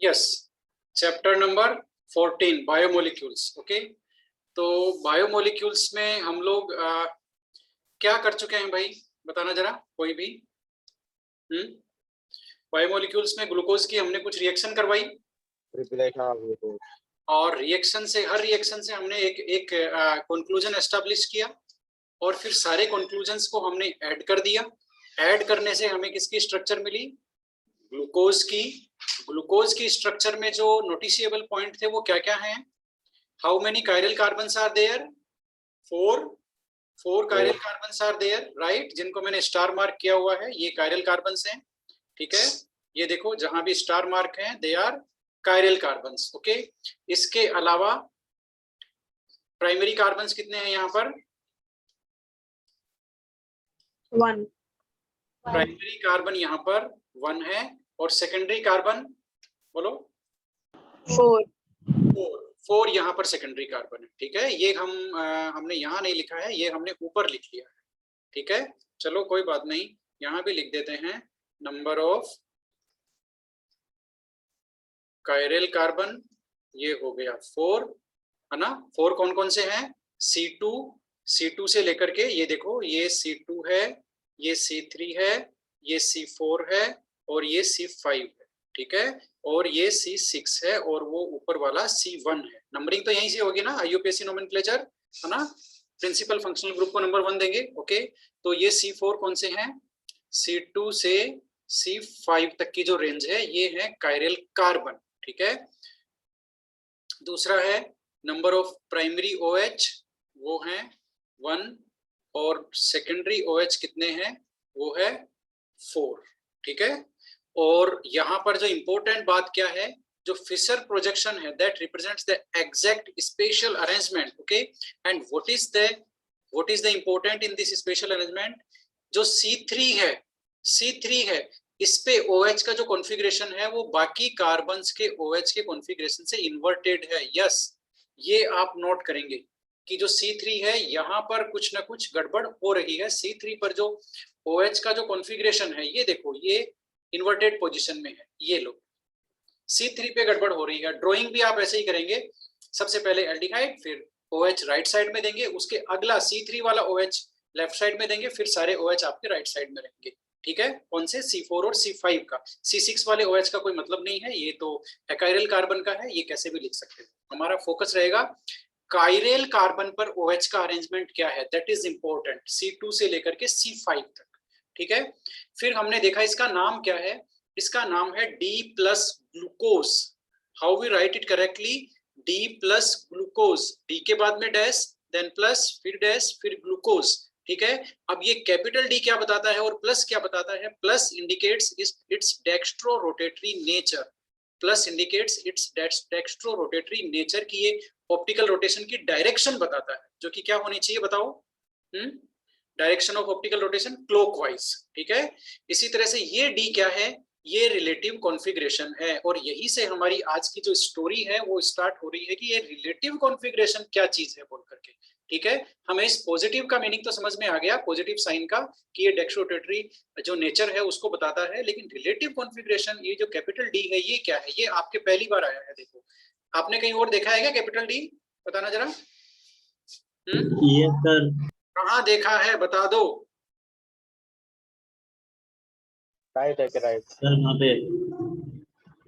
Yes, chapter number 14 biomolecules. Okay, तो biomolecules में हम लोग क्या कर चुके हैं भाई, बताना जरा कोई भी। बायोमोलिक्यूल्स में ग्लूकोज की हमने कुछ रिएक्शन करवाई और रिएक्शन से, हर रिएक्शन से हमने एक एक कंक्लूजन एस्टैब्लिश किया और फिर सारे कंक्लूजन्स को हमने ऐड कर दिया। ऐड करने से हमें किसकी स्ट्रक्चर मिली? ग्लूकोज की। ग्लूकोज की स्ट्रक्चर में जो नोटिशिएबल पॉइंट थे वो क्या क्या हैं? How many chiral carbons are there? Four chiral carbons are there, right, जिनको मैंने स्टार मार्क किया हुआ है, ये कायरल कार्बन्स हैं। ठीक है, ये देखो जहां भी स्टार मार्क है they are chiral carbons. Okay, इसके अलावा प्राइमरी कार्बन्स कितने हैं यहाँ पर? 1। प्राइमरी कार्बन यहाँ पर 1 है और सेकेंडरी कार्बन बोलो 4। 4 यहाँ पर सेकेंडरी कार्बन है। ठीक है, ये हमने यहाँ नहीं लिखा है, ये हमने ऊपर लिख लिया है। ठीक है, चलो कोई बात नहीं, यहाँ भी लिख देते हैं नंबर ऑफ कायरल कार्बन, ये हो गया 4, है ना। 4 कौन कौन से हैं? C2 से लेकर के ये देखो, ये C2 है, ये C3 है, ये C4 है और ये C5 है। ठीक है, और ये C6 है और वो ऊपर वाला C1 है। नंबरिंग तो यहीं से होगी ना, IUPAC नोमेनक्लेचर, है ना। प्रिंसिपल फंक्शनल ग्रुप को नंबर 1 देंगे। ओके, तो ये C4 कौन से हैं? C2 से C5 तक की जो रेंज है ये है कायरल कार्बन। ठीक है, दूसरा है नंबर ऑफ प्राइमरी OH, वो है 1 और सेकेंडरी OH कितने हैं? वो है 4। ठीक है, और यहाँ पर जो इंपॉर्टेंट बात क्या है, जो फिशर प्रोजेक्शन है that represents the exact special arrangement. Okay, and what is the important in this special arrangement? जो C3 है इस पे OH का जो कॉन्फ़िगरेशन है वो बाकी कार्बन्स के OH के कॉन्फ़िगरेशन से इन्वर्टेड है। यस, ये आप नोट करेंगे कि जो C3 है यहाँ पर कुछ ना कुछ गड़बड़ हो रही है। C3 पर जो OH का जो कॉन्फ़िगरेशन है ये देखो, ये इन्वर्टेड पोजीशन में है। ये लो, C3 पे गड़बड़ हो रही है। ड्राइंग भी आप ऐसे ही करेंगे, सबसे पहले एल्डिहाइड, फिर OH राइट साइड में देंगे, उसके अगला C3 वाला OH लेफ्ट साइड में देंगे, फिर सारे OH आपके राइट साइड में रहेंगे। ठीक है, कौन से? C4 और C5 का। C6 वाले OH का कोई मतलब नहीं है, ये तो एकाइरल कार्बन का है, ये कैसे भी लिख सकते हो। हमारा फोकस रहेगा कायरल कार्बन पर OH का अरेंजमेंट क्या है, दैट इज इंपॉर्टेंट, C2 से लेकर के C5 तक। ठीक है, फिर हमने देखा इसका नाम क्या है, इसका नाम है D plus glucose. How we write it correctly? D plus glucose, D के बाद में डैश, देन प्लस, फिर डैश, फिर ग्लूकोज। ठीक है, अब ये कैपिटल D क्या बताता है और प्लस क्या बताता है? Plus indicates its dextro rotatory nature. Plus indicates its dextro rotatory nature की ये ऑप्टिकल रोटेशन की डायरेक्शन बताता है, जो कि क्या होनी चाहिए बताओ? Direction of optical rotation clockwise. ठीक है, इसी तरह से ये D क्या है? ये रिलेटिव कॉन्फ़िगरेशन है, और यही से हमारी आज की जो स्टोरी है वो स्टार्ट हो रही है कि ये रिलेटिव कॉन्फ़िगरेशन क्या चीज है बोल करके। ठीक है, हमें इस पॉजिटिव का मीनिंग तो समझ में आ गया, पॉजिटिव साइन का, कि ये डेक्स्ट्रोरोटेटरी जो नेचर है उसको बताता है, लेकिन रिलेटिव कॉन्फ़िगरेशन, ये जो कैपिटल D है ये क्या है? ये आपके पहली बार आया है। देखो, आपने कहीं और देखा है क्या कैपिटल D? बताना जरा। Yes sir. कहाँ देखा है बता दो। राइट है, राइट सर वहाँ पे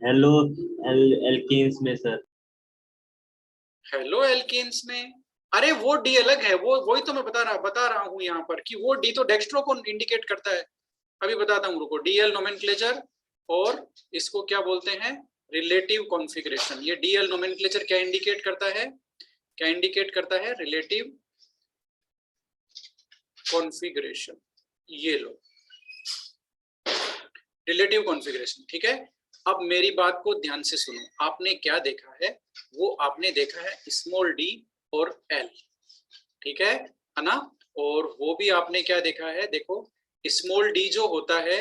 हेलो एल्केन्स में सर। हेलो एल्केन्स में? अरे वो D अलग है, वो वही तो मैं बता रहा हूँ यहाँ पर कि वो D तो डेक्स्ट्रो को इंडिकेट करता है। अभी बताता हूँ, रुको। DL नोमेनक्लेचर, और इसको क्या बोलते हैं? Relative configuration. ये DL नोमेनक्लेचर क्या इंडिकेट करता है? क्या इंडिकेट करता है? Relative configuration. ये लो, रिलेटिव कॉन्फ़िगरेशन। ठीक है, अब मेरी बात को ध्यान से सुनो। आपने क्या देखा है? वो आपने देखा है स्मॉल d और l। ठीक है ना, और वो भी आपने क्या देखा है? देखो, स्मॉल d जो होता है,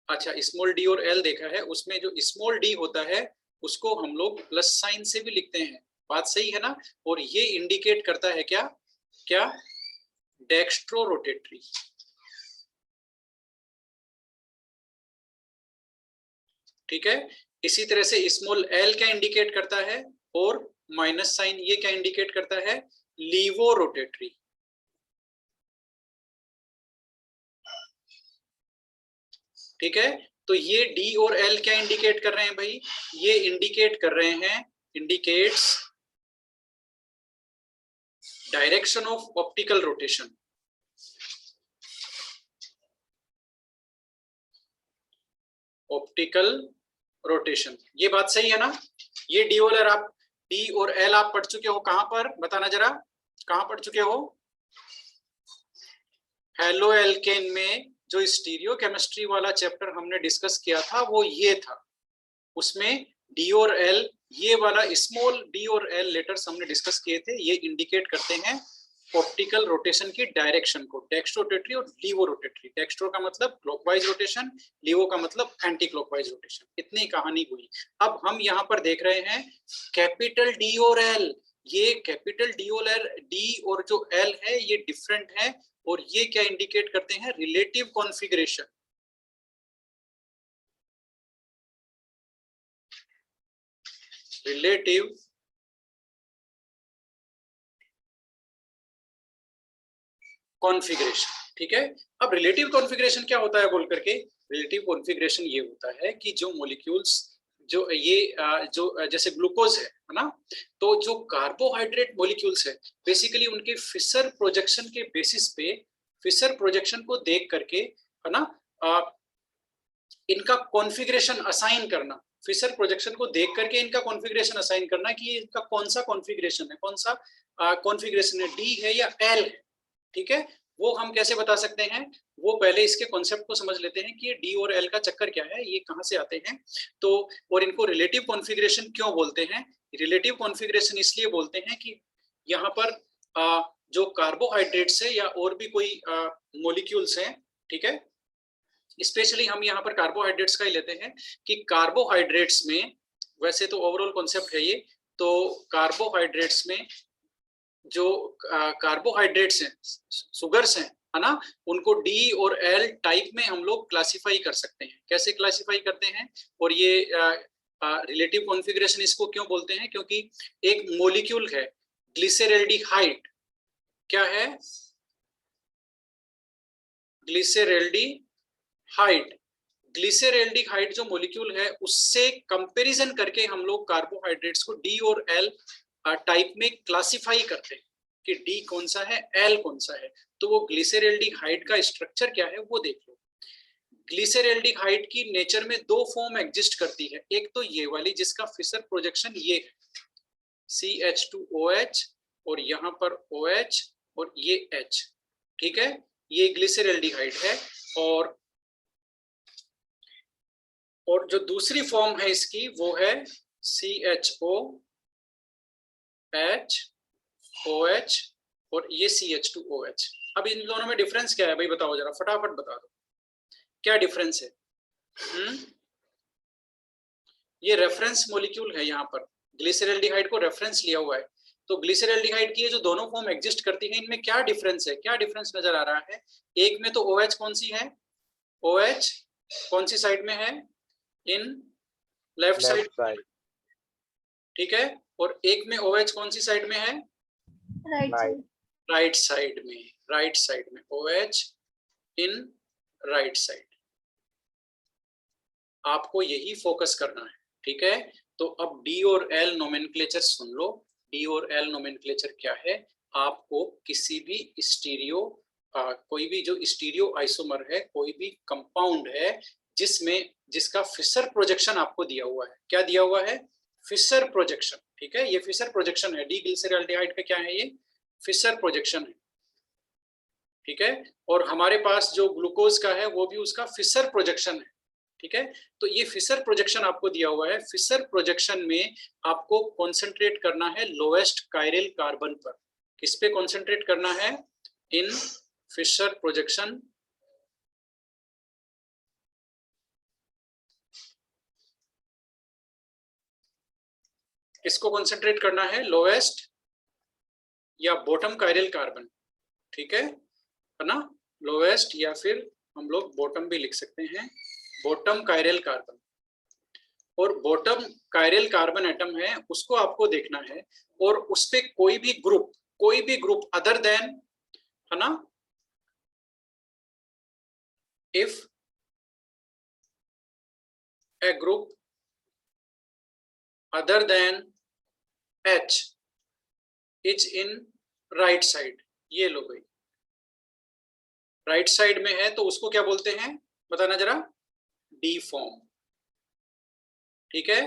अच्छा स्मॉल d और l देखा है, उसमें जो स्मॉल d होता है उसको हम लोग प्लस साइन से भी लिखते हैं। बात सही है ना, और ये इंडिकेट करता है क्या? क्या? Dextro rotatory. ठीक है। इसी तरह से स्मॉल एल क्या इंडिकेट करता है, और माइनस साइन ये क्या इंडिकेट करता है, लीवो रोटेटरी। ठीक है, तो ये डी और एल क्या इंडिकेट कर रहे हैं भाई, ये इंडिकेट कर रहे हैं, indicates direction of optical rotation. Optical rotation, ये बात सही है ना। ये डी और एल आप पढ़ चुके हो, कहां पर बताना जरा, कहां पढ़ चुके हो। हेलो एल्केन में जो स्टीरियो केमिस्ट्री वाला चैप्टर हमने डिस्कस किया था वो ये था, उसमें डी और एल, ये वाला स्मॉल डी और एल लेटर्स हमने डिस्कस किए थे, ये इंडिकेट करते हैं ऑप्टिकल रोटेशन की डायरेक्शन को, डेक्स्ट्रो रोटेटरी और लीवो रोटेटरी। डेक्स्ट्रो का मतलब क्लॉकवाइज रोटेशन, लीवो का मतलब एंटी क्लॉकवाइज रोटेशन। इतनी कहानी हुई। अब हम यहाँ पर देख रहे हैं कैपिटल डी और एल, ये कैपिटल डी और जो एल है ये डिफरेंट है, और ये क्या इंडिकेट करते हैं, रिलेटिव कॉन्फ़िगरेशन। रिलेटिव कॉन्फ़िगरेशन, ठीक है। अब रिलेटिव कॉन्फ़िगरेशन क्या होता है बोल करके, रिलेटिव कॉन्फ़िगरेशन ये होता है कि जो मॉलिक्यूल्स, जो ये जो जैसे ग्लूकोज है ना, तो जो कार्बोहाइड्रेट मॉलिक्यूल्स है बेसिकली उनके फिशर प्रोजेक्शन के बेसिस पे, फिशर प्रोजेक्शन को देख करके है ना, इनका कॉन्फ़िगरेशन असाइन करना, फिशर प्रोजेक्शन को देख करके इनका कॉन्फ़िगरेशन असाइन करना कि ये इनका कौन सा कॉन्फ़िगरेशन है, कौन सा कॉन्फ़िगरेशन है, डी है या एल है। ठीक है, वो हम कैसे बता सकते हैं, वो पहले इसके कॉन्सेप्ट को समझ लेते हैं कि ये डी और एल का चक्कर क्या है, ये कहां से आते हैं। तो और इनको रिलेटिव कॉन्फ़िगरेशन क्यों बोलते हैं, रिलेटिव कॉन्फ़िगरेशन इसलिए बोलते हैं कि यहाँ पर जो कार्बोहाइड्रेट्स है या और भी कोई मॉलिक्यूल्स हैं, ठीक है, स्पेशली हम यहाँ पर कार्बोहाइड्रेट्स का ही लेते हैं कि कार्बोहाइड्रेट्स में, वैसे तो ओवरऑल कॉन्सेप्ट है ये, तो कार्बोहाइड्रेट्स में जो कार्बोहाइड्रेट्स हैं, सुगर्स हैं, है ना, उनको डी और एल टाइप में हम लोग क्लासिफाई कर सकते हैं। कैसे क्लासिफाई करते हैं, और ये रिलेटिव कॉन्फ़िगरेशन इसको क्यों बोलते हैं, क्योंकि एक मॉलिक्यूल है ग्लिसरल्डिहाइड, क्या है, ग्लिसरल्डिहाइड, ग्लिसरल्डिहाइड जो मॉलिक्यूल है उससे कंपैरिजन करके हम लोग कार्बोहाइड्रेट्स को डी और एल टाइप में क्लासिफाई करते हैं कि डी कौन सा है, एल कौन सा है। तो वो ग्लिसरल्डिहाइड का स्ट्रक्चर क्या है वो देख लो। ग्लिसरल्डिहाइड की नेचर में दो फॉर्म एग्जिस्ट करती है, एक तो ये वाली जिसका फिशर प्रोजेक्शन ये है CH2OH और यहाँ पर OH और ये H, ठीक है, ये ग्लिसरल्डिहाइड है। और जो दूसरी फॉर्म है इसकी वो है CHOH OH और ये CH2OH। अब इन दोनों में डिफरेंस क्या है भाई, बताओ जरा, फटाफट बता दो क्या डिफरेंस है। ये रेफरेंस मॉलिक्यूल है, यहाँ पर ग्लिसरल्डिहाइड को रेफरेंस लिया हुआ है। तो ग्लिसरल्डिहाइड की ये जो दोनों फॉर्म एग्जिस्ट करती है, इनमें क्या डिफरेंस है, क्या डिफरेंस नजर आ रहा है। एक में तो OH कौन सी है, OH कौन सी साइड में है, इन लेफ्ट साइड, ठीक है, और एक में OH कौन सी साइड में है, राइट साइड में, राइट साइड में OH इन राइट साइड। आपको यही फोकस करना है, ठीक है। तो अब डी और एल नोमेनक्लेचर सुन लो। डी और एल नोमेनक्लेचर क्या है, आपको किसी भी स्टीरियो कोई भी जो स्टीरियो आइसोमर है, कोई भी कंपाउंड है जिसका फिशर प्रोजेक्शन आपको दिया हुआ है, क्या दिया हुआ है, फिशर प्रोजेक्शन, ठीक है, ये फिशर प्रोजेक्शन है, डी ग्लिसरल्डिहाइड का क्या है, ये फिशर प्रोजेक्शन है, ठीक है। और हमारे पास जो ग्लूकोज का है वो भी उसका फिशर प्रोजेक्शन है, ठीक है। तो ये फिशर प्रोजेक्शन आपको दिया हुआ है, फिशर प्रोजेक्शन में आपको कॉन्सेंट्रेट करना है लोएस्ट कायरल कार्बन पर। किस पे कॉन्सेंट्रेट करना है, इन फिशर प्रोजेक्शन, किसको कॉन्सेंट्रेट करना है, लोएस्ट या बॉटम कायरल कार्बन, ठीक है ना, लोएस्ट या फिर हम लोग बॉटम भी लिख सकते हैं, बॉटम कायरल कार्बन। और बॉटम कायरल कार्बन एटम है उसको आपको देखना है, और उस पे कोई भी ग्रुप अदर देन, है ना, if A group other than H is in right side, ये लो भाई, राइट साइड में है तो उसको क्या बोलते हैं बताना जरा, डी फॉर्म, ठीक है।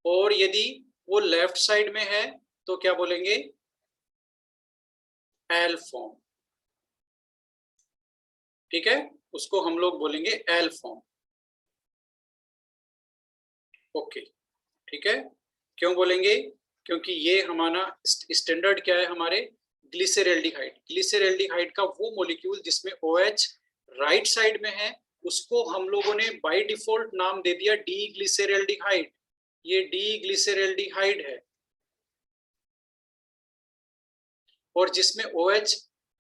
और यदि वो लेफ्ट साइड में है तो क्या बोलेंगे, एल फॉर्म, ठीक है, उसको हम लोग बोलेंगे एल फॉर्म। ओके, ठीक है। क्यों बोलेंगे, क्योंकि ये हमारा स्टैंडर्ड क्या है, हमारे ग्लिसरल्डिहाइड, ग्लिसरल्डिहाइड का वो मॉलिक्यूल जिसमें OH राइट साइड में है उसको हम लोगों ने बाय डिफॉल्ट नाम दे दिया डी ग्लिसरल्डिहाइड, ये डी ग्लिसरल्डिहाइड है। और जिसमें OH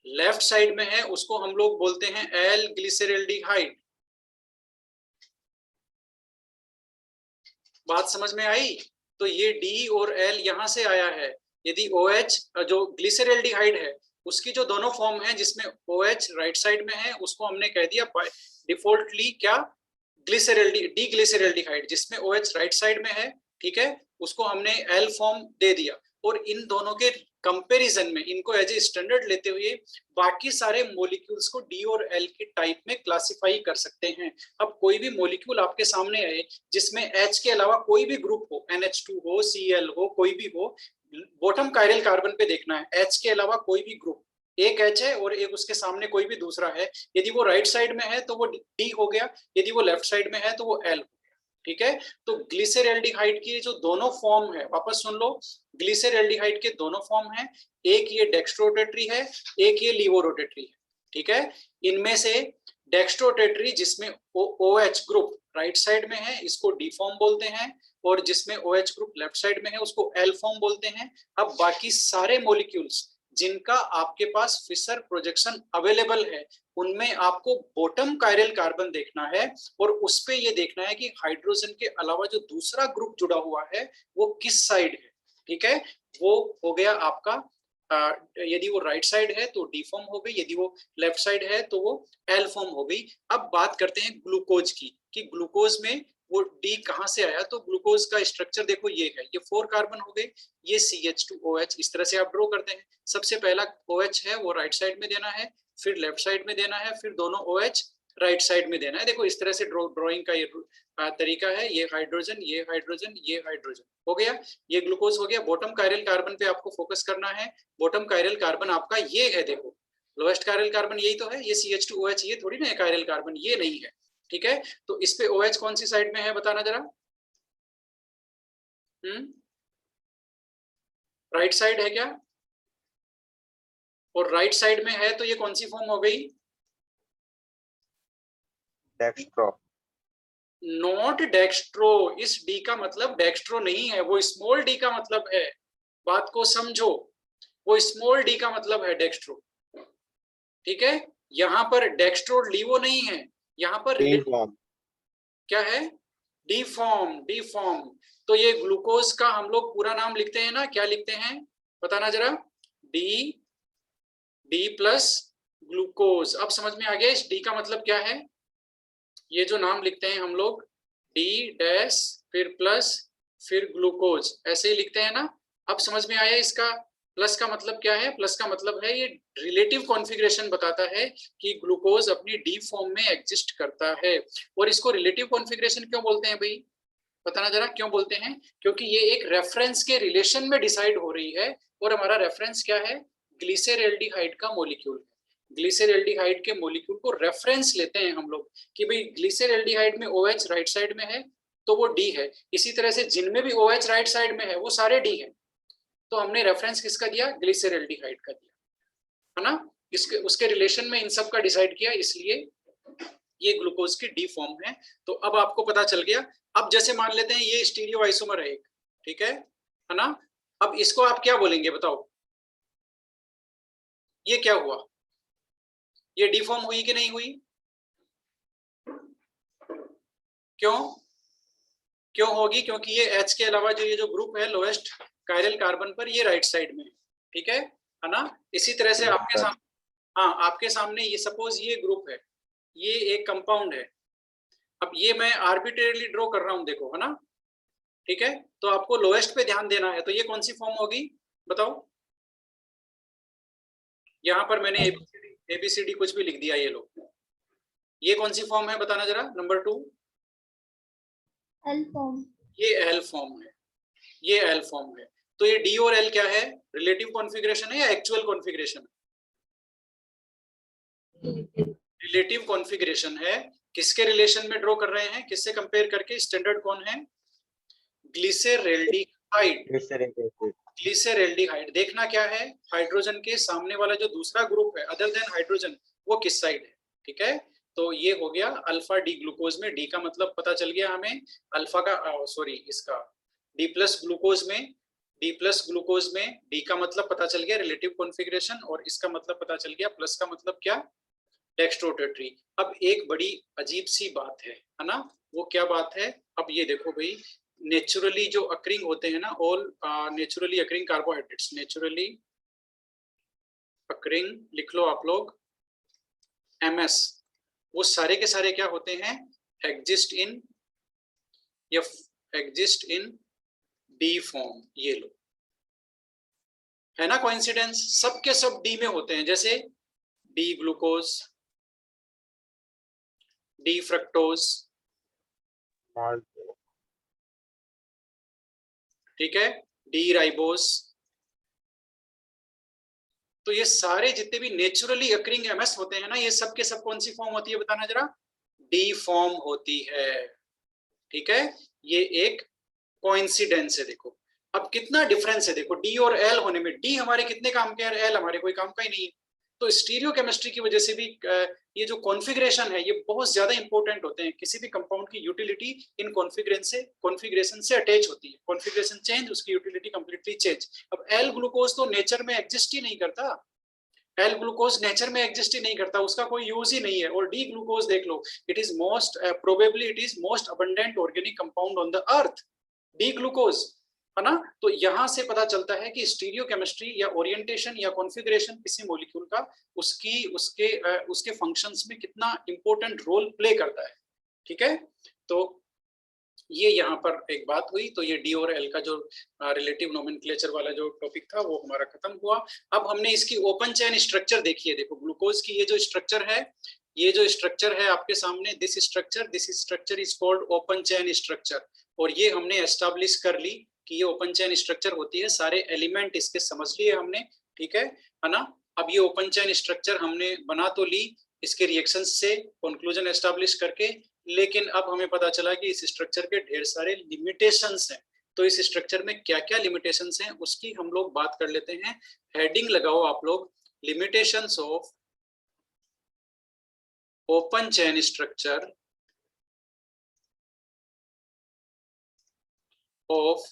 लेफ्ट साइड में है उसको हम लोग बोलते हैं एल ग्लिसरल्डिहाइड। बात समझ में आई? तो ये D और L यहां से आया है। यदि OH जो ग्लिसरल्डिहाइड है उसकी जो दोनों फॉर्म है जिसमें OH राइट साइड में है उसको हमने कह दिया डिफॉल्टली क्या, डी ग्लिसरल्डिहाइड, जिसमें OH राइट साइड में है, ठीक है, उसको हमने L फॉर्म दे दिया। और इन दोनों के कंपैरिजन में इनको एज ए स्टैंडर्ड लेते हुए बाकी सारे मॉलिक्यूल्स को डी और एल के टाइप में क्लासिफाई कर सकते हैं। अब कोई भी मॉलिक्यूल आपके सामने आए जिसमें H के अलावा कोई भी ग्रुप हो, NH2 हो, Cl हो, कोई भी हो, बॉटम कायरल कार्बन पे देखना है H के अलावा कोई भी ग्रुप, एक H है और एक उसके सामने कोई भी दूसरा है, यदि वो राइट साइड में है तो वो D हो गया, यदि वो लेफ्ट साइड में है तो वो L, ठीक है। तो ग्लिसरल्डिहाइड की जो दोनों फॉर्म है, वापस सुन लो, ग्लिसरल्डिहाइड के दोनों फॉर्म है, एक ये डेक्स्ट्रोरोटेटरी है, एक ये लीवोरोटेटरी है, ठीक है। इनमें से डेक्स्ट्रोरोटेटरी जिसमें OH ग्रुप राइट साइड में है इसको डी फॉर्म बोलते हैं, और जिसमें OH ग्रुप लेफ्ट साइड में है उसको एल फॉर्म बोलते हैं। अब बाकी सारे मॉलिक्यूल्स जिनका आपके पास फिशर प्रोजेक्शन अवेलेबल है उनमें आपको बॉटम कायरल कार्बन देखना है, और उस पे ये देखना है कि हाइड्रोजन के अलावा जो दूसरा ग्रुप जुड़ा हुआ है वो किस साइड है, ठीक है। वो हो गया आपका यदि वो राइट साइड है तो डी फॉर्म हो गई, यदि वो लेफ्ट साइड है तो वो एल फॉर्म हो गई। अब बात करते हैं ग्लूकोज की, कि ग्लूकोज में वो डी कहां से आया। तो ग्लूकोज का स्ट्रक्चर देखो, ये है, ये 4 कार्बन हो गए, ये CH2OH, इस तरह से आप ड्रॉ करते हैं। सबसे पहला OH है वो राइट साइड में देना है, फिर लेफ्ट साइड में देना है, फिर दोनों OH राइट साइड में देना है। देखो इस तरह से ड्राइंग का ये तरीका है, ये हाइड्रोजन, ये हाइड्रोजन, ये हाइड्रोजन हो गया, ये ग्लूकोज हो गया। बॉटम कायरल कार्बन पे आपको फोकस करना है। बॉटम कायरल कार्बन आपका ये है, देखो लोएस्ट कायरल कार्बन यही तो है, ये CH2OH, ये थोड़ी ना है कायरल कार्बन, ये नहीं है, ठीक है। तो इस पे OH कौन सी साइड में है बताना जरा, राइट साइड है क्या? और राइट साइड में है तो ये कौन सी फॉर्म हो गई? डेक्स्ट्रो, नॉट डेक्स्ट्रो, इस डी का मतलब डेक्स्ट्रो नहीं है, वो स्मॉल डी का मतलब है, बात को समझो, वो स्मॉल डी का मतलब है डेक्स्ट्रो, ठीक है। यहां पर डेक्स्ट्रो लीवो नहीं है, यहाँ पर डी फॉर्म, क्या है, डी फॉर्म, डी फॉर्म। तो ये ग्लूकोज का हम लोग पूरा नाम लिखते हैं ना, क्या लिखते हैं बताना जरा, डी प्लस ग्लूकोज। अब समझ में आ गया इस डी का मतलब क्या है, ये जो नाम लिखते हैं हम लोग डी डैश फिर प्लस फिर ग्लूकोज, ऐसे ही लिखते हैं ना। अब समझ में आया इसका प्लस का मतलब क्या है? प्लस का मतलब है ये रिलेटिव कॉन्फ़िगरेशन बताता है कि ग्लूकोज अपनी डी फॉर्म में एग्जिस्ट करता है। और इसको रिलेटिव कॉन्फ़िगरेशन क्यों बोलते हैं भाई, बताना जरा क्यों बोलते हैं? क्योंकि ये एक रेफरेंस के रिलेशन में डिसाइड हो रही है, और हमारा रेफरेंस क्या है, ग्लिसरल्डिहाइड का मॉलिक्यूल। ग्लिसरल्डिहाइड के मॉलिक्यूल को रेफरेंस लेते हैं हम लोग कि भाई ग्लिसरल्डिहाइड में OH राइट साइड में है तो वो डी है, इसी तरह से जिनमें भी OH राइट साइड में है वो सारे डी है। तो हमने रेफरेंस किसका दिया, ग्लिसरल्डिहाइड का दिया, है ना। इसके उसके रिलेशन में इन सब का डिसाइड किया, इसलिए ये ग्लूकोज की डी फॉर्म है। तो अब आपको पता चल गया। अब जैसे मान लेते हैं ये स्टीरियो आइसोमर है एक, ठीक है ना। अब इसको आप क्या बोलेंगे बताओ, ये क्या हुआ, ये डी फॉर्म हुई कि नहीं हुई? क्यों? क्यों होगी? क्योंकि ये H के अलावा जो ये जो ग्रुप है लोएस्ट कायरल कार्बन पर, ये राइट साइड में है, ठीक है ना? इसी तरह से आपके सामने, हाँ आपके सामने ये सपोज ये ग्रुप है, ये एक कंपाउंड है। अब ये मैं आर्बिट्रेरली ड्रॉ कर रहा हूं, देखो, है ना? ठीक है, तो आपको लोएस्ट पे ध्यान देना है। तो ये कौन सी फॉर्म होगी बताओ? यहाँ पर मैंने एबीसीडी कुछ भी लिख दिया, ये लो, ये कौन सी फॉर्म है बताना जरा, नंबर 2? L form. ये एल फॉर्म है, ये एल फॉर्म है। तो ये डी और एल क्या है? रिलेटिव कॉन्फ़िगरेशन है या एक्चुअल कॉन्फ़िगरेशन? रिलेटिव कॉन्फ़िगरेशन है। किसके रिलेशन में ड्रॉ कर रहे हैं, किससे कंपेयर करके? स्टैंडर्ड कौन है? ग्लिसरैल्डिहाइड। ग्लिसरैल्डिहाइड देखना क्या है, हाइड्रोजन के सामने वाला जो दूसरा ग्रुप है अदर देन हाइड्रोजन, वो किस साइड है, ठीक है? तो ये हो गया अल्फा डी ग्लूकोज में, डी का मतलब पता चल गया हमें, अल्फा का सॉरी इसका डी प्लस ग्लूकोज में, डी प्लस ग्लूकोज में डी का मतलब पता चल गया रिलेटिव कॉन्फ़िगरेशन, और इसका मतलब पता चल गया, प्लस का मतलब क्या? डेक्स्ट्रोरोटरी। अब एक बड़ी अजीब सी बात है ना? वो क्या बात है? अब ये देखो भाई, नेचुरली जो अकरिंग होते हैं ना, all naturally occurring carbohydrates, naturally occurring लिख लो आप लोग, एमएस, वो सारे के सारे क्या होते हैं? एग्जिस्ट इन या एग्जिस्ट इन डी फॉर्म। ये लो, है ना कोइंसिडेंस? सब के सब डी में होते हैं, जैसे डी ग्लूकोज, डी फ्रक्टोज, ठीक है, डी राइबोस। तो ये सारे जितने भी नेचुरली अकरिंग एमएस होते हैं ना, ये सब के सब कौन सी फॉर्म होती है बताना जरा? डी फॉर्म होती है, ठीक है? ये एक कोइंसिडेंस है। देखो अब कितना डिफरेंस है, देखो डी और एल होने में। डी हमारे कितने काम के हैं, एल हमारे कोई काम का ही नहीं है। तो स्टीरियो केमिस्ट्री की वजह से भी ये जो कॉन्फ़िगरेशन है, ये बहुत ज्यादा इंपॉर्टेंट होते हैं। किसी भी कंपाउंड की यूटिलिटी इन कॉन्फ़िगरेशन से अटैच होती है। कॉन्फ़िगरेशन चेंज, उसकी यूटिलिटी कंप्लीटली चेंज। अब एल ग्लूकोज तो नेचर में एग्जिस्ट ही नहीं करता, एल ग्लूकोज नेचर में एग्जिस्ट ही नहीं करता, उसका कोई यूज ही नहीं है। और डी ग्लूकोज देख लो, it is most probably it is most abundant organic compound on the earth, D glucose, है ना? तो यहां से पता चलता है कि स्टीरियो केमिस्ट्री या ओरिएंटेशन या कॉन्फ़िगरेशन किसी मॉलिक्यूल का उसके फंक्शंस में कितना इंपॉर्टेंट रोल प्ले करता है, ठीक है? तो ये यहाँ पर एक बात हुई। तो ये डी और एल का जो रिलेटिव नोमेनक्लेचर वाला जो टॉपिक था वो हमारा खत्म हुआ। अब हमने इसकी ओपन चेन स्ट्रक्चर देखी है। देखो ग्लूकोज की ये जो स्ट्रक्चर है, ये जो स्ट्रक्चर है आपके सामने, this structure is called open chain structure. और ये हमने एस्टैब्लिश कर ली कि ये ओपन चेन स्ट्रक्चर होती है, सारे एलिमेंट इसके समझ लिए हमने, ठीक है ना? अब ये ओपन चेन स्ट्रक्चर हमने बना तो ली इसके रिएक्शंस से कंक्लूजन एस्टैब्लिश करके, लेकिन अब हमें पता चला कि इस स्ट्रक्चर के ढेर सारे लिमिटेशंस हैं। तो इस स्ट्रक्चर में क्या क्या लिमिटेशंस हैं उसकी हम लोग बात कर लेते हैं। हेडिंग लगाओ आप लोग, limitations of open chain structure of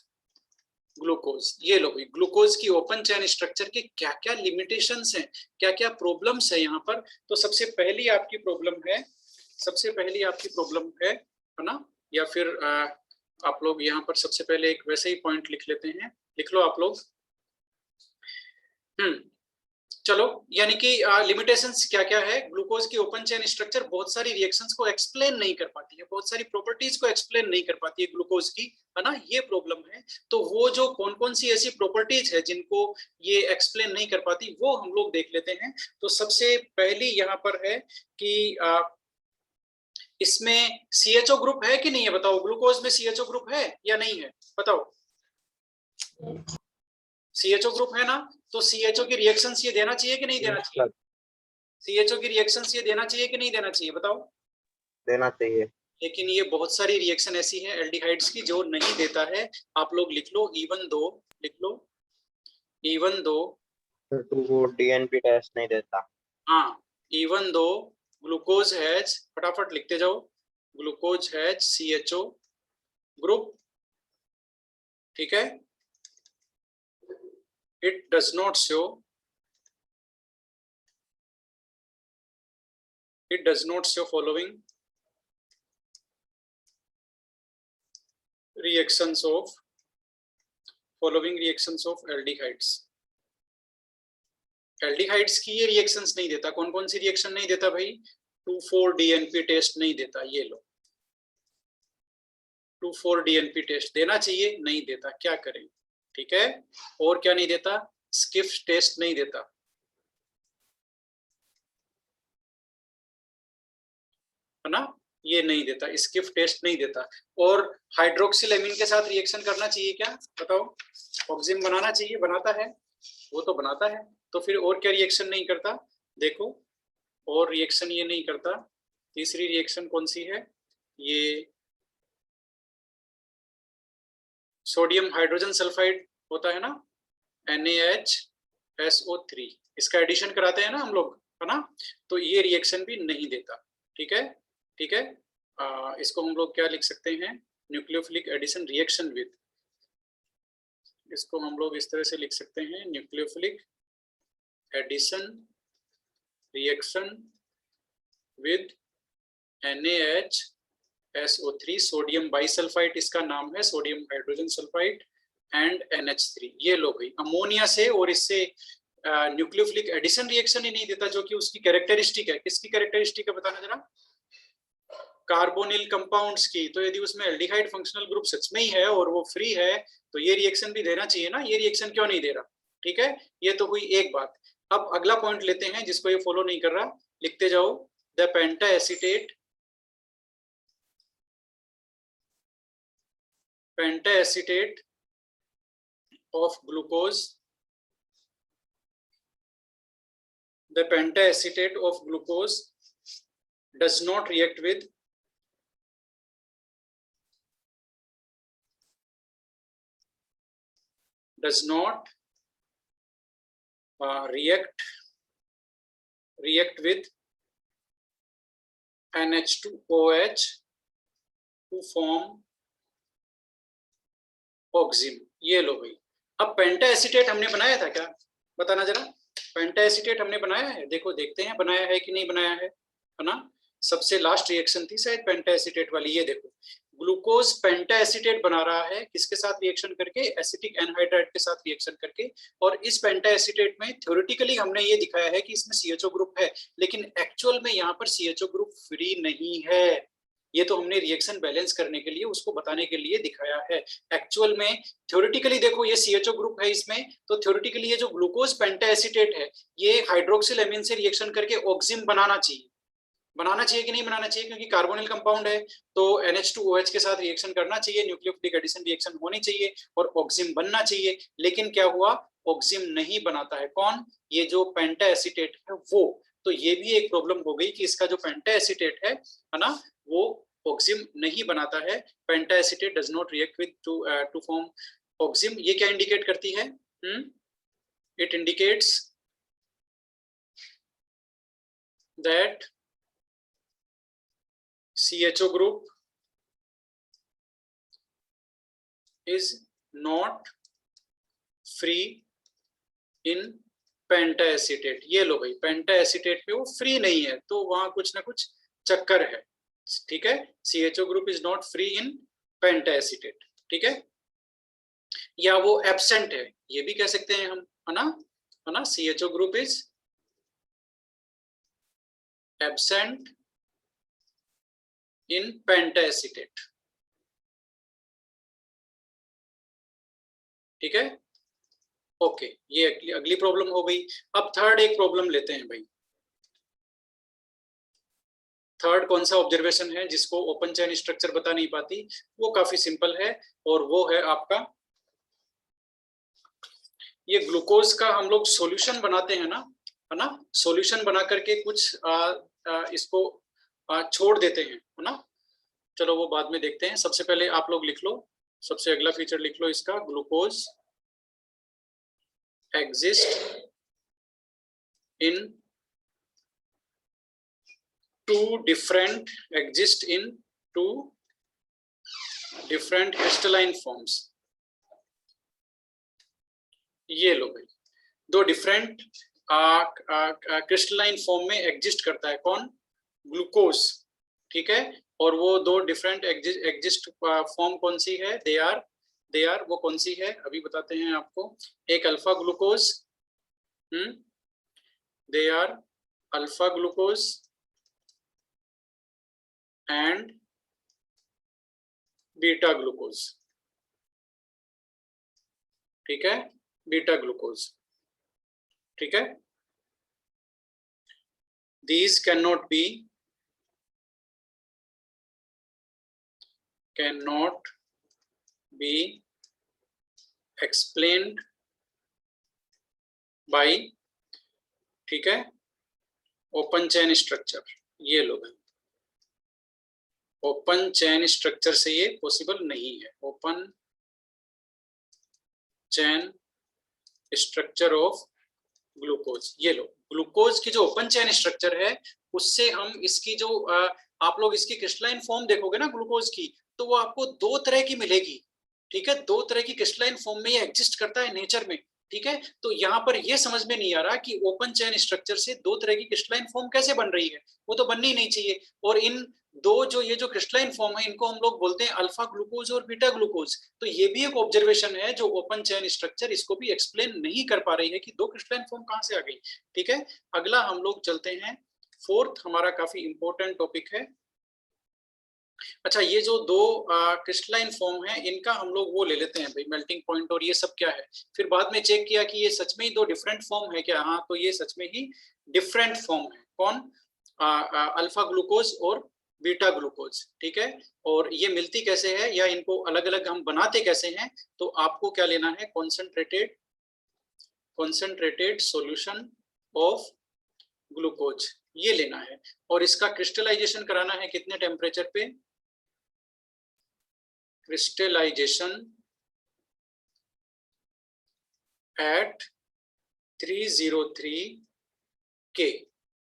glucose. ये लो भाई, ग्लूकोज की ओपन चेन स्ट्रक्चर के क्या क्या लिमिटेशंस हैं, क्या क्या प्रॉब्लम्स है यहाँ पर। तो सबसे पहली आपकी प्रॉब्लम है ना? या फिर आप लोग यहाँ पर सबसे पहले एक वैसे ही पॉइंट लिख लेते हैं, लिख लो आप लोग। चलो, यानी कि लिमिटेशंस क्या क्या है? ग्लूकोज की ओपन चेन स्ट्रक्चर बहुत सारी रिएक्शंस को एक्सप्लेन नहीं कर पाती है, बहुत सारी प्रॉपर्टीज को एक्सप्लेन नहीं कर पाती है ग्लूकोज की, है ना? ये प्रॉब्लम है। तो वो जो कौन कौन सी ऐसी प्रॉपर्टीज है जिनको ये एक्सप्लेन नहीं कर पाती, वो हम लोग देख लेते हैं। तो सबसे पहली यहाँ पर है कि इसमें CHO ग्रुप है कि नहीं है बताओ? ग्लूकोज में CHO ग्रुप है या नहीं है बताओ? CHO ग्रुप है ना? तो CHO की रिएक्शंस ये देना चाहिए कि नहीं देना चाहिए? CHO की रिएक्शंस ये देना चाहिए कि नहीं देना चाहिए बताओ? देना चाहिए। लेकिन ये बहुत सारी रिएक्शन ऐसी है एल्डिहाइड्स की जो नहीं देता है। आप लोग लिख लो, इवन दो, लिख लो, इवन दो, तो वो DNP टेस्ट नहीं देता। हाँ, इवन दो ग्लूकोज हैज, फटाफट लिखते जाओ, ग्लूकोज हैज CHO ग्रुप, ठीक है? It does not show following reactions of following reactions of aldehydes. Aldehydes की ये रिएक्शंस नहीं देता। कौन कौन सी रिएक्शन नहीं देता भाई? 2,4-DNP टेस्ट नहीं देता। ये लो 2,4-DNP टेस्ट देना चाहिए, नहीं देता। क्या करें? ठीक है। और क्या नहीं देता? स्किफ टेस्ट नहीं देता, है ना? ये नहीं देता, स्किफ टेस्ट नहीं देता। और हाइड्रोक्सिलेमिन के साथ रिएक्शन करना चाहिए क्या? बताओ। ऑक्सिम बनाना चाहिए, बनाता है? वो तो बनाता है। तो फिर और क्या रिएक्शन नहीं करता? देखो, और रिएक्शन ये नहीं करता। तीसरी रिएक्शन कौन सी है? ये सोडियम हाइड्रोजन सल्फाइड होता है ना, NaHSO3, इसका एडिशन कराते हैं ना हम लोग, है ना? तो ये रिएक्शन भी नहीं देता। ठीक है, ठीक है। इसको हम लोग क्या लिख सकते हैं? न्यूक्लियोफिलिक एडिशन रिएक्शन विद, इसको हम लोग इस तरह से लिख सकते हैं, nucleophilic addition reaction with NaHSO3, sodium bisulphite इसका नाम है, sodium hydrogen sulphide and NH3। ये लो भाई, अमोनिया से और इससे न्यूक्लियोफिलिक एडिशन रिएक्शन ही नहीं देता, जो कि उसकी कैरेक्टरिस्टिक है। किसकी कैरेक्टरिस्टिक है बताना जरा? कार्बोनिल कंपाउंड्स की। तो यदि उसमें एल्डिहाइड फंक्शनल ग्रुप सच में ही है और वो फ्री है, तो ये रिएक्शन भी देना चाहिए ना। ये रिएक्शन क्यों नहीं दे रहा? ठीक है, ये तो हुई एक बात। अब अगला पॉइंट लेते हैं जिसको ये फॉलो नहीं कर रहा, लिखते जाओ। The penta acetate of glucose, the pentacetate of glucose does not react with react with NH2OH to form ऑक्सिम। ये लो भाई। अब पेंटा एसीटेट हमने बनाया था क्या? बताना जरा। पेंटा एसीटेट हमने बनाया है? देखो, देखते हैं बनाया है कि नहीं बनाया है ना? सबसे लास्ट रिएक्शन थी शायद पेंटा एसीटेट वाली। ये देखो, ग्लूकोज पेंटा एसीटेट बना रहा है, किसके साथ रिएक्शन करके? एसिटिक एनहाइड्राइड के साथ रिएक्शन करके। और इस पेंटा एसीटेट में थ्योरेटिकली हमने ये दिखाया है कि इसमें CHO ग्रुप है, लेकिन एक्चुअल में यहाँ पर CHO ग्रुप फ्री नहीं है। ये तो हमने रिएक्शन बैलेंस करने के लिए, उसको बताने के लिए दिखाया है। एक्चुअल में थ्योरेटिकली देखो, ये CHO ग्रुप है इसमें, तो थ्योरेटिकली ये जो ग्लूकोज पेंटा एसीटेट है, ये हाइड्रोक्सिलेमिन से रिएक्शन करके ऑक्सिम बनाना चाहिए। बनाना चाहिए कि नहीं बनाना चाहिए? क्योंकि कार्बोनिल कंपाउंड है, तो NH2OH के साथ रिएक्शन करना चाहिए, न्यूक्लियोफिलिक एडिशन रिएक्शन होनी चाहिए और ऑक्सिम बनना चाहिए। लेकिन क्या हुआ? ऑक्सिम नहीं बनाता है। कौन? ये जो पेंटा एसीटेट है वो। तो ये भी एक प्रॉब्लम हो गई कि इसका जो पेंटा एसीटेट है ना, वो ऑक्सिम नहीं बनाता है। Penta acetate does not react with to form oxime. ये क्या इंडिकेट करती है? It indicates that CHO group is not free in pentaacetate. ये लो भाई, पेंटाएसीटेट में वो फ्री नहीं है, तो वहां कुछ ना कुछ चक्कर है। ठीक है, CHO group is not free in pentaacetate. ठीक है, या वो एब्सेंट है, ये भी कह सकते हैं हम, है ना? CHO group is absent in pentaacetate. ठीक है, ओके। ये अगली प्रॉब्लम हो गई। अब थर्ड एक प्रॉब्लम लेते हैं भाई। थर्ड कौन सा ऑब्जर्वेशन है जिसको ओपन चेन स्ट्रक्चर बता नहीं पाती? वो काफी सिंपल है, और वो है आपका, ये ग्लूकोज का हम लोग सॉल्यूशन बनाते हैं ना, है ना? सॉल्यूशन बना करके कुछ इसको छोड़ देते हैं, है ना? चलो वो बाद में देखते हैं। सबसे पहले आप लोग लिख लो, सबसे अगला फीचर लिख लो इसका, glucose exist in two different crystalline forms. ये लो भाई, दो डिफरेंट क्रिस्टलाइन फॉर्म में एग्जिस्ट करता है। कौन? ग्लूकोज। ठीक है, और वो दो डिफरेंट एग्जिस्ट फॉर्म कौन सी है, दे आर वो कौन सी है अभी बताते हैं आपको। एक alpha glucose, they are alpha glucose and beta glucose, ठीक है, बीटा ग्लूकोज, ठीक है। These cannot be explained by, ठीक है, ओपन चेन स्ट्रक्चर। ये लोग हैं, ओपन चेन स्ट्रक्चर से ये पॉसिबल नहीं है। Open chain structure of glucose, ये लो ग्लूकोज की जो ओपन चेन स्ट्रक्चर है उससे हम इसकी जो आप लोग इसकी क्रिस्टलाइन फॉर्म देखोगे ना ग्लूकोज की, तो वो आपको दो तरह की मिलेगी, ठीक है, दो तरह की क्रिस्टलाइन फॉर्म में ये एग्जिस्ट करता है नेचर में, ठीक है। तो यहाँ पर ये समझ में नहीं आ रहा कि ओपन चेन स्ट्रक्चर से दो तरह की क्रिस्टलाइन फॉर्म कैसे बन रही है, वो तो बननी ही नहीं चाहिए। और इन दो जो ये जो क्रिस्टलाइन फॉर्म है इनको हम लोग बोलते हैं अल्फा ग्लूकोज और बीटा ग्लूकोज। तो ये भी एक ऑब्जर्वेशन है जो ओपन चेन स्ट्रक्चर इसको भी एक्सप्लेन नहीं कर पा रही है कि दो क्रिस्टलाइन फॉर्म कहाँ से आ गई, ठीक है। अगला हम लोग चलते हैं, फोर्थ हमारा काफी इंपॉर्टेंट टॉपिक है। अच्छा, ये जो दो क्रिस्टलाइन फॉर्म है इनका हम लोग वो ले लेते हैं भाई, मेल्टिंग पॉइंट और ये सब क्या है। फिर बाद में चेक किया कि ये सच में ही दो डिफरेंट फॉर्म है क्या, हाँ तो ये सच में ही डिफरेंट फॉर्म है। कौन, अल्फा ग्लूकोज और बीटा ग्लूकोज, ठीक है। और ये मिलती कैसे है या इनको अलग अलग हम बनाते कैसे हैं, तो आपको क्या लेना है, कॉन्सेंट्रेटेड सॉल्यूशन ऑफ ग्लूकोज ये लेना है। और इसका क्रिस्टलाइजेशन कराना है कितने टेम्परेचर पे, क्रिस्टलाइजेशन एट 303 के,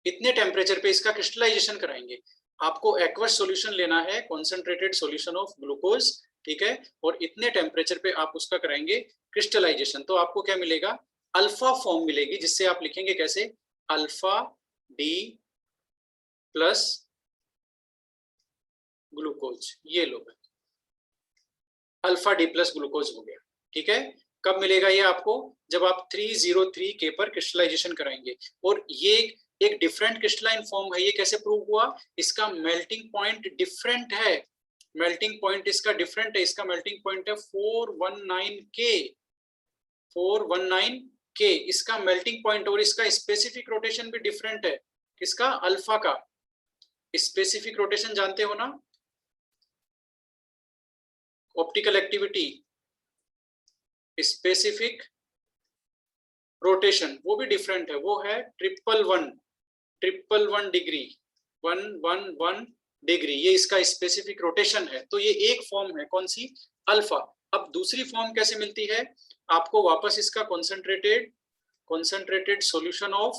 इतने टेम्परेचर पे इसका क्रिस्टलाइजेशन कराएंगे। आपको एक्वस सॉल्यूशन लेना है, कॉन्सेंट्रेटेड सॉल्यूशन ऑफ ग्लूकोज, ठीक है, और इतने टेम्परेचर पे आप उसका कराएंगे क्रिस्टलाइजेशन। तो आपको क्या मिलेगा, अल्फा फॉर्म मिलेगी, जिससे आप लिखेंगे कैसे, अल्फा डी प्लस ग्लूकोज, ये लो अल्फा डी प्लस ग्लूकोज हो गया, ठीक है। कब मिलेगा ये आपको, जब आप 303 के पर क्रिस्टलाइजेशन कराएंगे। और ये एक डिफरेंट क्रिस्टलाइन फॉर्म है, ये कैसे प्रूव हुआ, इसका मेल्टिंग पॉइंट डिफरेंट है, मेल्टिंग पॉइंट इसका डिफरेंट है, इसका मेल्टिंग पॉइंट है 419 के इसका मेल्टिंग पॉइंट, और इसका स्पेसिफिक रोटेशन भी डिफरेंट है, किसका, अल्फा का। स्पेसिफिक रोटेशन जानते हो ना, ऑप्टिकल एक्टिविटी, स्पेसिफिक रोटेशन वो भी डिफरेंट है, वो है 111 डिग्री, 111 डिग्री, ये इसका स्पेसिफिक रोटेशन है। तो ये एक फॉर्म है कौन सी, अल्फा। अब दूसरी फॉर्म कैसे मिलती है आपको, वापस इसका कॉन्सेंट्रेटेड सॉल्यूशन ऑफ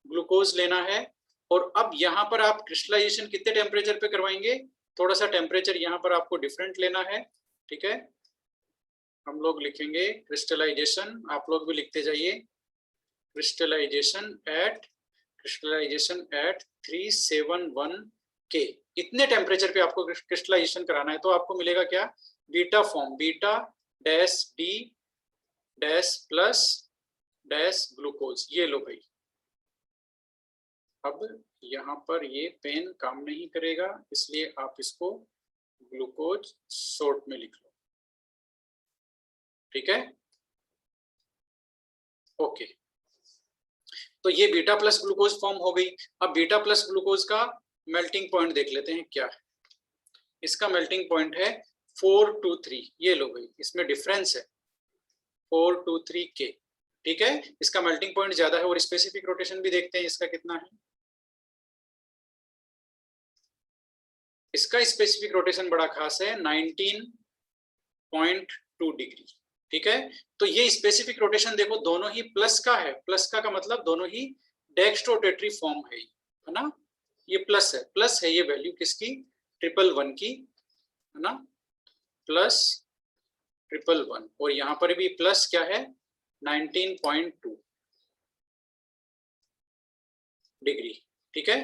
ग्लूकोज लेना है। और अब यहाँ पर आप क्रिस्टलाइजेशन कितने टेम्परेचर पे करवाएंगे, थोड़ा सा टेम्परेचर यहाँ पर आपको डिफरेंट लेना है, ठीक है। हम लोग लिखेंगे क्रिस्टलाइजेशन, आप लोग भी लिखते जाइए, क्रिस्टलाइजेशन एट 371 के, इतने टेम्परेचर पे आपको क्रिस्टलाइजेशन कराना है। तो आपको मिलेगा क्या, beta form, beta dash D dash plus dash glucose, ये लो भाई। अब यहाँ पर ये पेन काम नहीं करेगा, इसलिए आप इसको ग्लूकोज शॉर्ट में लिख लो, ठीक है, ओके। तो ये बीटा प्लस ग्लूकोज फॉर्म हो गई। अब बीटा प्लस ग्लूकोज का मेल्टिंग पॉइंट देख लेते हैं क्या है। इसका मेल्टिंग पॉइंट है 423, ये लो भाई, इसमें डिफरेंस है 423 के, ठीक है। इसका मेल्टिंग पॉइंट ज्यादा है। और स्पेसिफिक रोटेशन भी देखते हैं इसका कितना है, इसका स्पेसिफिक रोटेशन बड़ा खास है 19.2 डिग्री, ठीक है। तो ये स्पेसिफिक रोटेशन देखो दोनों ही प्लस का है, प्लस का मतलब दोनों ही डेक्स्ट्रोरोटेटरी फॉर्म है ना, ये प्लस है ये वैल्यू किसकी, 111 की, है ना, प्लस 111। और यहाँ पर भी प्लस क्या है, 19.2 डिग्री, ठीक है।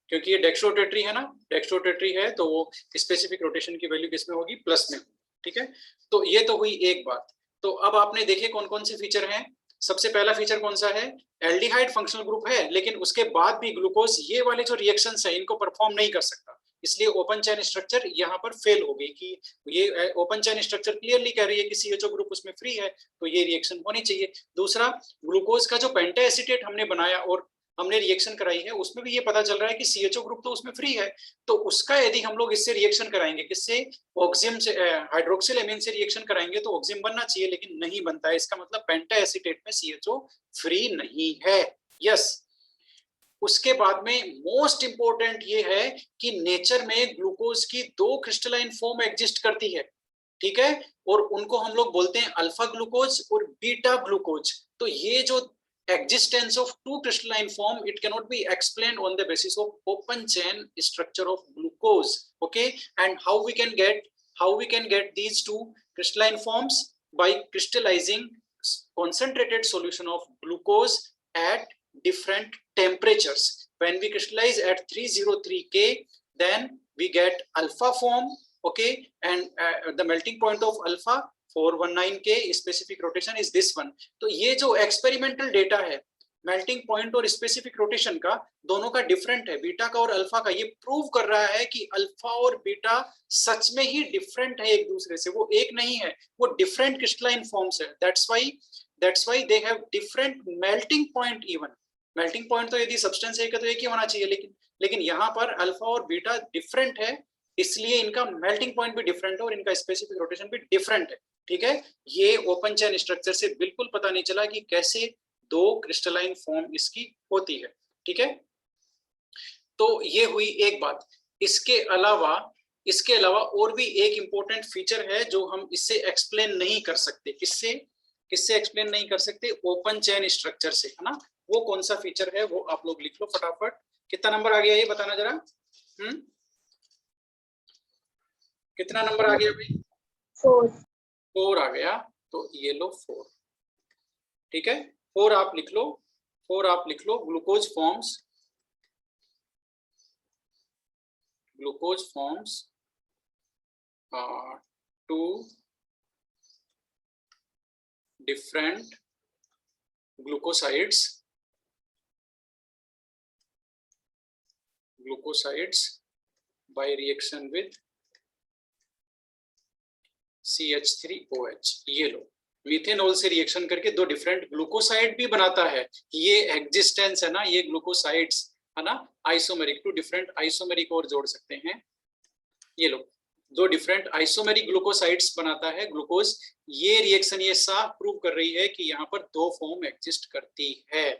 क्योंकि ये डेक्स्ट्रोटेट्री है ना, डेक्स्ट्रोटेट्री है तो वो स्पेसिफिक रोटेशन की वैल्यू किसमें होगी, प्लस में। ठीक है, तो ये तो हुई एक बात। तो अब आपने देखे कौन कौन से फीचर हैं। सबसे पहला फीचर कौन सा है, एल्डिहाइड फंक्शनल ग्रुप है, लेकिन उसके बाद भी ग्लूकोज ये वाले जो रिएक्शंस है इनको परफॉर्म नहीं कर सकता, इसलिए ओपन चेन स्ट्रक्चर यहाँ पर फेल हो गई। कि ये ओपन चेन स्ट्रक्चर क्लियरली कह रही है कि CHO ग्रुप उसमें फ्री है, तो ये रिएक्शन होनी चाहिए। दूसरा, ग्लूकोज का जो पेंटा एसीटेट हमने बनाया और हमने रिएक्शन कराई है, उसमें भी ये पता चल रहा है कि CHO ग्रुप तो उसमें फ्री है, तो उसका यदि हम लोग इससे रिएक्शन कराएंगे, किससे, ऑक्सिम से, हाइड्रोक्सिल एमीन से रिएक्शन कराएंगे तो ऑक्सिम बनना चाहिए, लेकिन नहीं बनता है। इसका मतलब पेंटा एसीटेट में CHO फ्री नहीं है। यस। उसके बाद में मोस्ट इंपोर्टेंट ये है कि नेचर में ग्लूकोज की 2 क्रिस्टलाइन फॉर्म एग्जिस्ट करती है। ठीक है, और उनको हम लोग बोलते हैं अल्फा ग्लूकोज और बीटा ग्लूकोज। तो ये जो existence of 2 crystalline form, it cannot be explained on the basis of open chain structure of glucose. Okay, and how we can get these 2 crystalline forms? By crystallizing concentrated solution of glucose at different temperatures. When we crystallize at 303 K, then we get alpha form. Okay, and the melting point of alpha 419 K, specific rotation is this one. तो ये जो experimental data है melting point और specific rotation का, दोनों का different है, beta का और अल्फा का। ये प्रूव कर रहा है कि अल्फा और बीटा सच में ही डिफरेंट है एक दूसरे से, वो एक नहीं है, वो डिफरेंट क्रिस्टलाइन फॉर्म्स है। That's why they have different melting point. Even melting point तो यदि सब्सटेंस एक है तो एक ही होना चाहिए, लेकिन यहाँ पर अल्फा और बीटा डिफरेंट है, इसलिए इनका मेल्टिंग पॉइंट भी डिफरेंट है और इनका स्पेसिफिक रोटेशन भी डिफरेंट है। ठीक है, ये ओपन चेन स्ट्रक्चर से बिल्कुल पता नहीं चला कि कैसे 2 क्रिस्टलाइन फॉर्म इसकी होती है। ठीक है, तो ये हुई एक बात। इसके अलावा और भी एक इंपॉर्टेंट फीचर है जो हम इससे एक्सप्लेन नहीं कर सकते। किससे एक्सप्लेन नहीं कर सकते, ओपन चेन स्ट्रक्चर से, है ना। वो कौन सा फीचर है वो आप लोग लिख लो फटाफट। कितना नंबर आ गया ये बताना जरा। कितना नंबर आ गया भाई? 4 आ गया, तो ये लो 4। ठीक है, 4 आप लिख लो, 4 आप लिख लो। Glucose forms 2 different glucosides by reaction with CH3OH। ये लो, मीथेनॉल से रिएक्शन करके 2 डिफरेंट ग्लूकोसाइड भी बनाता है। ये एग्जिस्टेंस है ना, ये ग्लूकोसाइड्स है ना, आइसोमेरिक, 2 डिफरेंट आइसोमेरिक और जोड़ सकते हैं। ये लो, 2 डिफरेंट आइसोमेरिक ग्लूकोसाइड्स बनाता है ग्लूकोज। ये रिएक्शन ये साफ प्रूव कर रही है कि यहाँ पर 2 फॉर्म एग्जिस्ट करती है।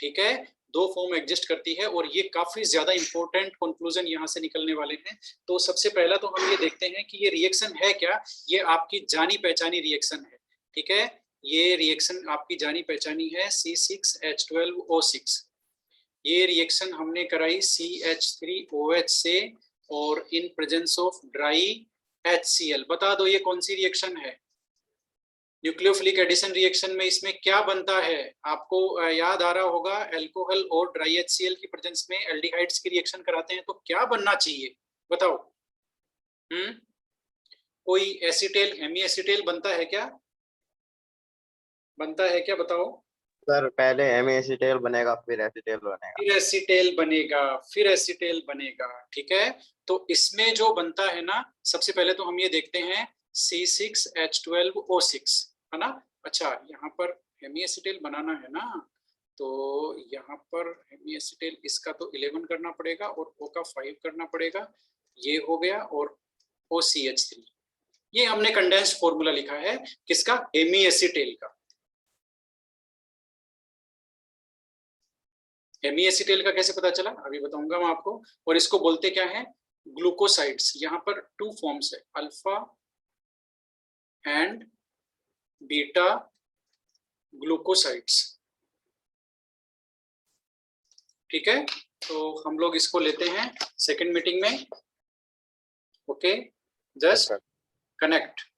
ठीक है, 2 फॉर्म एग्जिस्ट करती है, और ये काफी ज्यादा इंपॉर्टेंट कंक्लूजन यहाँ से निकलने वाले हैं। तो सबसे पहला तो हम ये देखते हैं कि ये रिएक्शन है क्या। ये आपकी जानी पहचानी रिएक्शन है। ठीक है, ये रिएक्शन आपकी जानी पहचानी है, C6H12O6। ये रिएक्शन हमने कराई CH3OH से और in presence of dry HCl। बता दो ये कौन सी रिएक्शन है? न्यूक्लियोफिलिक एडिशन रिएक्शन में इसमें क्या बनता है? आपको याद आ रहा होगा, अल्कोहल और ड्राई HCl की प्रेजेंस में एल्डिहाइड्स की रिएक्शन कराते हैं तो क्या बनना चाहिए बताओ? कोई एसिटेल, हेमी एसिटेल बनता है क्या? बताओ सर। पहले हेमी एसिटेल बनेगा, फिर एसिटेल बनेगा, फिर एसिटेल बनेगा। ठीक है, तो इसमें जो बनता है ना, सबसे पहले तो हम ये देखते हैं C6H12O6, है ना। अच्छा, यहाँ पर हेमी एसिटेल बनाना है ना, तो यहाँ पर हेमी एसिटेल इसका तो 11 करना पड़ेगा और O का 5 करना पड़ेगा। ये हो गया, और OCH3। ये हमने कंडेंस्ड फॉर्मूला लिखा है किसका? हेमी एसिटेल का। हेमी एसिटेल का कैसे पता चला अभी बताऊंगा मैं आपको। और इसको बोलते क्या है? ग्लूकोसाइड्स। यहाँ पर 2 फॉर्म्स है, अल्फा एंड बीटा ग्लूकोसाइड्स। ठीक है, तो हम लोग इसको लेते हैं सेकंड मीटिंग में। Okay, just connect.